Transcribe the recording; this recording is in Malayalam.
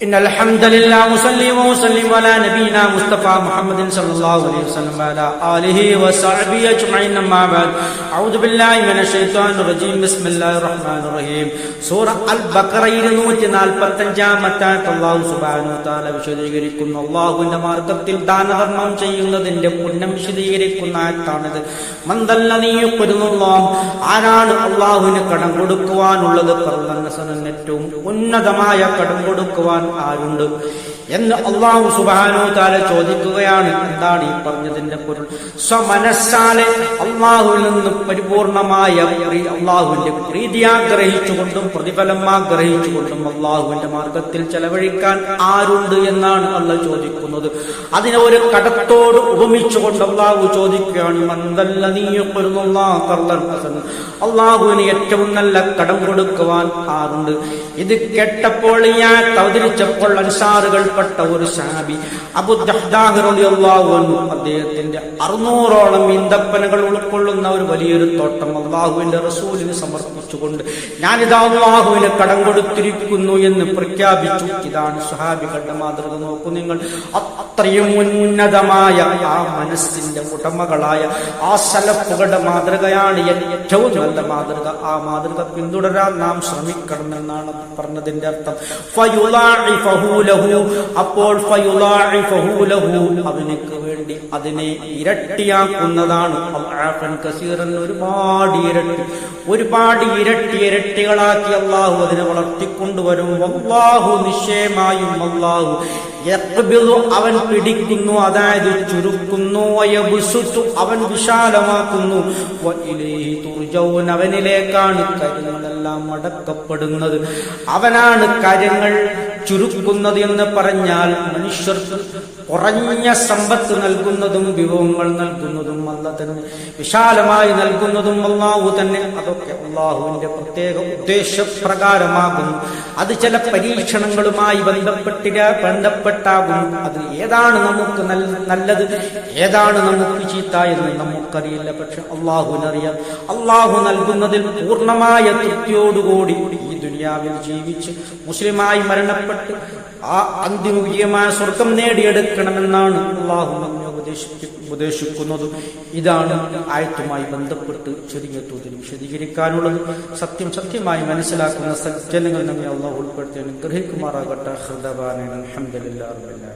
إن الحمد لله وصلي وسلم على نبينا مصطفى محمد صلى الله عليه وسلم وعلى آله وصحبه أجمعين أما بعد أعوذ بالله من الشيطان الرجيم بسم الله الرحمن الرحيم സൂറ അൽ ബഖറയിൽ 145 അല്ലാഹു സുബ്ഹാനഹു വ തആല വിശദീകരിക്കുന്നു. അല്ലാഹുവിന്റെ മാർഗ്ഗത്തിൽ ദാനധർമ്മം ചെയ്യുന്നതിന്റെ പുണ്യം വിശദീകരിക്കുന്ന ആയത്താണിത്. മന്ദല്ലദീ യുഖ്രിദുല്ലാഹ്, ആരാണ് അല്ലാഹുവിന് കടം കൊടുക്കുവാനുള്ളത്? ഏറ്റവും ഉന്നതമായ കടം കൊടുക്കുവാൻ ആരുണ്ട് എന്ന് അല്ലാഹു സുബ്ഹാനഹു വ തആല ചോദിക്കുകയാണ്. എന്താണ് ഈ പറഞ്ഞതിന്റെ പൊരുൾ? സ്വമനസ്സാലെ അല്ലാഹുവിൽ നിന്ന് പരിപൂർണമായ അല്ലാഹുവിന്റെ പ്രീതി ആഗ്രഹിച്ചുകൊണ്ടും പ്രതിഫലം ആഗ്രഹിച്ചുകൊണ്ടും അല്ലാഹുവിന്റെ മാർഗത്തിൽ ചെലവഴിക്കാൻ ആരുണ്ട് എന്നാണ് അല്ലാഹു ചോദിക്കുന്നത്. അതിനെ ഒരു കടത്തോട് ഉപമിച്ചുകൊണ്ട് അല്ലാഹു ചോദിക്കുകയാണ്, മന്ദല്ലദീ യുഖ്രിദുല്ലാഹ ഖർദൻ ഹസൻ, അല്ലാഹുവിന് ഏറ്റവും നല്ല കടം കൊടുക്കുവാൻ ആരുണ്ട്? ഇത് കേട്ടപ്പോൾ ഞാൻ അവതരിച്ചപ്പോൾ അൻസാറുകൾപ്പെട്ട ഒരു സഹാബി അബൂ ദഹ്ദാ റളിയല്ലാഹു അൻഹു, അദ്ദേഹത്തിന്റെ 600ഓളം ഈന്തപ്പനകൾ ഉൾക്കൊള്ളുന്ന ഒരു വലിയൊരു തോട്ടം അല്ലാഹുവിന്റെ റസൂലിന് സമർപ്പിച്ചുകൊണ്ട് ഞാനിതാ അല്ലാഹുവിന് കടം കൊടുത്തിരിക്കുന്നു എന്ന് പ്രഖ്യാപിച്ചു. ഇതാണ് സ്വഹാബികളുടെ മാതൃക. നോക്കൂ നിങ്ങൾ, അത്രയും ഉന്നതമായ ആ മനസ്സിന്റെ ഉടമകളായ ആ സലഫുകളുടെ മാതൃകയാണ് ഏറ്റവും നല്ല മാതൃക. ആ മാതൃക പിന്തുടരാൻ നാം ശ്രമിക്കണം എന്നാണ് പറഞ്ഞതിന്റെ അർത്ഥം. അപ്പോൾ അവനക്ക് വേണ്ടി അതിനെ ഇരട്ടിയാക്കുന്നതാണ്. ഒരുപാട് ഇരട്ടികളാക്കി അല്ലാഹു അതിനെ വളർത്തിക്കൊണ്ടുവരും. അല്ലാഹു നിശ്ചയമായും അല്ലാഹു അവൻ പിടിക്കുന്നു, അതായത് ചുരുക്കുന്നു, അവൻ വിശാലമാക്കുന്നു, അവനിലേക്കാണ് കാര്യങ്ങളെല്ലാം അടക്കപ്പെടുന്നത്. അവനാണ് കാര്യങ്ങൾ ചുരുക്കുന്നത് എന്ന് പറഞ്ഞാൽ മനുഷ്യർക്ക് കുറഞ്ഞ സമ്പത്ത് നൽകുന്നതും വിഭവങ്ങൾ നൽകുന്നതും അല്ല തന്നെ, വിശാലമായി നൽകുന്നതും അല്ലാഹു തന്നെ. അതൊക്കെ അല്ലാഹുവിന്റെ പ്രത്യേക ഉദ്ദേശപ്രകാരമാകുന്നു. അത് ചില പരീക്ഷണങ്ങളുമായി ബന്ധപ്പെട്ടാകുന്നു. അത് ഏതാണ് നമുക്ക് നല്ലത്, ഏതാണ് നമുക്ക് ചീത്ത എന്ന് നമുക്കറിയില്ല. പക്ഷെ അല്ലാഹുവിനറിയാം. അല്ലാഹു നൽകുന്നതിൽ പൂർണ്ണമായ തൃപ്തിയോടുകൂടി ഈ ദുനിയാവിൽ ജീവിച്ച് മുസ്ലിമായി മരണപ്പെട്ട് ആ അന്തിമമായ സ്വർഗം നേടിയെടുക്കണമെന്നാണ് അല്ലാഹു നമ്മെ ഉപദേശിക്കുന്നത്. ഇതാണ് ആയത്തുമായി ബന്ധപ്പെട്ട് ചുരുങ്ങിയ തോതിൽ വിശദീകരിക്കാനുള്ളത്. സത്യമായി മനസ്സിലാക്കുന്ന സജ്ജനങ്ങൾ നമ്മെ അല്ലാഹു ഉൾപ്പെടുത്തി അനുഗ്രഹിക്കുമാറാകട്ടെ. അൽഹംദുലില്ലാഹി റബ്ബിൽ ആലമീൻ.